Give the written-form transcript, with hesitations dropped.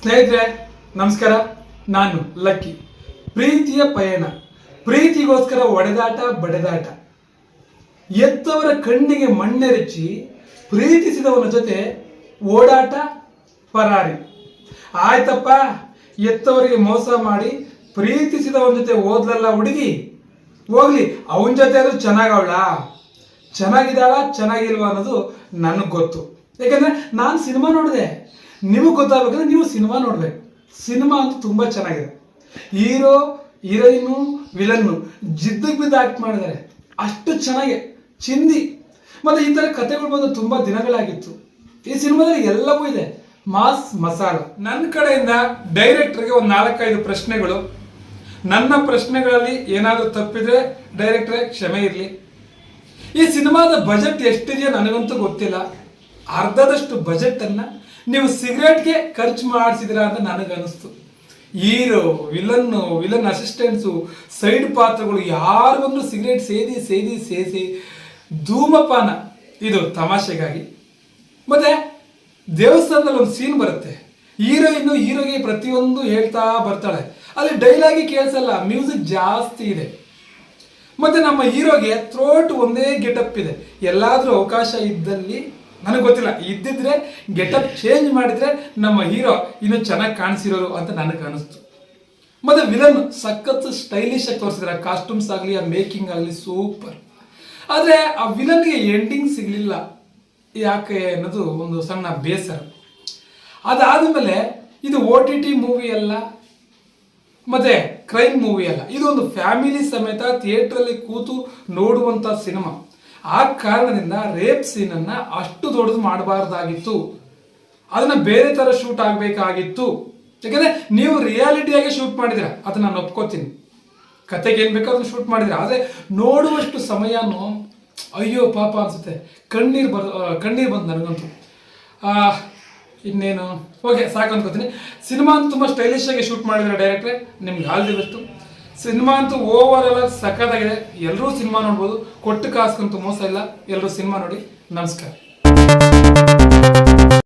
ಸ್ನೇಹಿತರೆ ನಮಸ್ಕಾರ. ನಾನು ಲಕ್ಕಿ. ಪ್ರೀತಿಯ ಪಯಣ, ಪ್ರೀತಿಗೋಸ್ಕರ ಒಡೆದಾಟ ಬಡೆದಾಟ, ಎತ್ತವರ ಕಣ್ಣಿಗೆ ಮಣ್ಣೆರಚಿ ಪ್ರೀತಿಸಿದವನ ಜೊತೆ ಓಡಾಟ ಪರಾರಿ. ಆಯ್ತಪ್ಪ, ಎತ್ತವರಿಗೆ ಮೋಸ ಮಾಡಿ ಪ್ರೀತಿಸಿದವನ ಜೊತೆ ಓದ್ಲಲ್ಲ ಹುಡುಗಿ, ಹೋಗ್ಲಿ ಅವನ ಜೊತೆ ಆದ್ರೂ ಚೆನ್ನಾಗಿದ್ದಾಳ ಚೆನ್ನಾಗಿಲ್ವಾ ಅನ್ನೋದು ನನಗೆ ಗೊತ್ತು. ಯಾಕಂದ್ರೆ ನಾನು ಸಿನಿಮಾ ನೋಡಿದೆ. ನಿಮಗೆ ಗೊತ್ತಾಗಬೇಕಂದ್ರೆ ನೀವು ಸಿನಿಮಾ ನೋಡ್ಬೇಕು. ಸಿನಿಮಾ ಅಂತೂ ತುಂಬ ಚೆನ್ನಾಗಿದೆ. ಹೀರೋ ಹೀರೋಯಿನು ವಿಲನ್ನು ಜಿದ್ದಿಗೆ ಬಿದ್ದು ಆಕ್ಟ್ ಮಾಡಿದ್ದಾರೆ. ಅಷ್ಟು ಚೆನ್ನಾಗಿ ಚಿಂದಿ. ಮತ್ತು ಈ ಥರ ಕಥೆಗಳು ಬಂದು ತುಂಬ ದಿನಗಳಾಗಿತ್ತು. ಈ ಸಿನಿಮಾದಲ್ಲಿ ಎಲ್ಲವೂ ಇದೆ, ಮಾಸ್ ಮಸಾಲ. ನನ್ನ ಕಡೆಯಿಂದ ಡೈರೆಕ್ಟರ್ಗೆ ಒಂದು 4-5 ಪ್ರಶ್ನೆಗಳು. ನನ್ನ ಪ್ರಶ್ನೆಗಳಲ್ಲಿ ಏನಾದರೂ ತಪ್ಪಿದ್ರೆ ಡೈರೆಕ್ಟ್ರೇ ಕ್ಷಮೆ ಇರಲಿ. ಈ ಸಿನಿಮಾದ ಬಜೆಟ್ ಎಷ್ಟಿದೆಯೋ ನನಗಂತೂ ಗೊತ್ತಿಲ್ಲ. ಅರ್ಧದಷ್ಟು ಬಜೆಟನ್ನು ನೀವು ಸಿಗರೇಟ್ಗೆ ಖರ್ಚು ಮಾಡಿಸಿದಿರ ಅಂತ ನನಗನ್ನಿಸ್ತು. ಹೀರೋ ವಿಲನ್ ಅಸಿಸ್ಟೆಂಟ್ಸು, ಸೈಡ್ ಪಾತ್ರಗಳು ಯಾರು ಬಂದರೂ ಸಿಗರೇಟ್ ಸೇದಿ ಧೂಮಪಾನ. ಇದು ತಮಾಷೆಗಾಗಿ. ಮತ್ತು ದೇವಸ್ಥಾನದಲ್ಲಿ ಒಂದು ಸೀನ್ ಬರುತ್ತೆ. ಹೀರೋಗೆ ಪ್ರತಿಯೊಂದು ಹೇಳ್ತಾ ಬರ್ತಾಳೆ. ಅಲ್ಲಿ ಡೈಲಾಗಿ ಕೇಳಿಸಲ್ಲ, ಮ್ಯೂಸಿಕ್ ಜಾಸ್ತಿ ಇದೆ. ಮತ್ತು ನಮ್ಮ ಹೀರೋಗೆ ಥ್ರೋಟ್ ಒಂದೇ ಗೆಟಪ್ ಇದೆ. ಎಲ್ಲಾದರೂ ಅವಕಾಶ ಇದ್ದಲ್ಲಿ, ನನಗೆ ಗೊತ್ತಿಲ್ಲ, ಇದ್ದಿದ್ರೆ ಗೆಟಪ್ ಚೇಂಜ್ ಮಾಡಿದರೆ ನಮ್ಮ ಹೀರೋ ಇನ್ನೂ ಚೆನ್ನಾಗಿ ಕಾಣಿಸಿರೋರು ಅಂತ ನನಗೆ ಅನಿಸ್ತು. ಮತ್ತು ವಿಲನ್ ಸಖತ್ ಸ್ಟೈಲಿಶ್ ಆಗಿ ತೋರಿಸಿದ್ರೆ, ಕಾಸ್ಟ್ಯೂಮ್ಸ್ ಆಗಲಿ, ಆ ಮೇಕಿಂಗ್ ಆಗಲಿ ಸೂಪರ್. ಆದರೆ ಆ ವಿಲನ್ಗೆ ಎಂಡಿಂಗ್ ಸಿಗಲಿಲ್ಲ ಯಾಕೆ ಅನ್ನೋದು ಒಂದು ಸಣ್ಣ ಬೇಸರ. ಅದಾದಮೇಲೆ ಇದು OTT ಮೂವಿ ಅಲ್ಲ, ಮತ್ತು ಕ್ರೈಮ್ ಮೂವಿ ಅಲ್ಲ, ಇದು ಒಂದು ಫ್ಯಾಮಿಲಿ ಸಮೇತ ಥಿಯೇಟ್ರಲ್ಲಿ ಕೂತು ನೋಡುವಂಥ ಸಿನಿಮಾ. ಆ ಕಾರಣದಿಂದ ರೇಪ್ ಸೀನನ್ನು ಅಷ್ಟು ದೊಡ್ಡದು ಮಾಡಬಾರ್ದಾಗಿತ್ತು. ಅದನ್ನು ಬೇರೆ ಥರ ಶೂಟ್ ಆಗಬೇಕಾಗಿತ್ತು. ಯಾಕಂದರೆ ನೀವು ರಿಯಾಲಿಟಿಯಾಗಿ ಶೂಟ್ ಮಾಡಿದಿರ, ಅದನ್ನು ನಾನು ಒಪ್ಕೋತೀನಿ. ಕತೆಗೆ ಏನು ಬೇಕೋ ಅದನ್ನು ಶೂಟ್ ಮಾಡಿದಿರ. ಆದರೆ ನೋಡುವಷ್ಟು ಸಮಯನೂ ಅಯ್ಯೋ ಪಾಪ ಅನಿಸುತ್ತೆ. ಕಣ್ಣೀರು ಬಂತು ನನಗಂತೂ. ಇನ್ನೇನು ಓಕೆ ಸಾಕು ಅನ್ಕೋತೀನಿ. ಸಿನಿಮಾ ಅಂತೂ ತುಂಬ ಸ್ಟೈಲಿಶ್ ಆಗಿ ಶೂಟ್ ಮಾಡಿದರೆ ಡೈರೆಕ್ಟ್ರೆ, ನಿಮ್ಗೆ ಆಲ್ ದಿ ಬೆಸ್ಟು. ಸಿನಿಮಾ ಅಂತೂ ಓವರ್ ಆಲ್ ಸಖತ್ತಾಗಿದೆ. ಎಲ್ಲರೂ ಸಿನಿಮಾ ನೋಡ್ಬೋದು. ಕೊಟ್ಟು ಕಾಸ್ಕಂತೂ ಮೋಸ ಇಲ್ಲ. ಎಲ್ಲರೂ ಸಿನಿಮಾ ನೋಡಿ. ನಮಸ್ಕಾರ.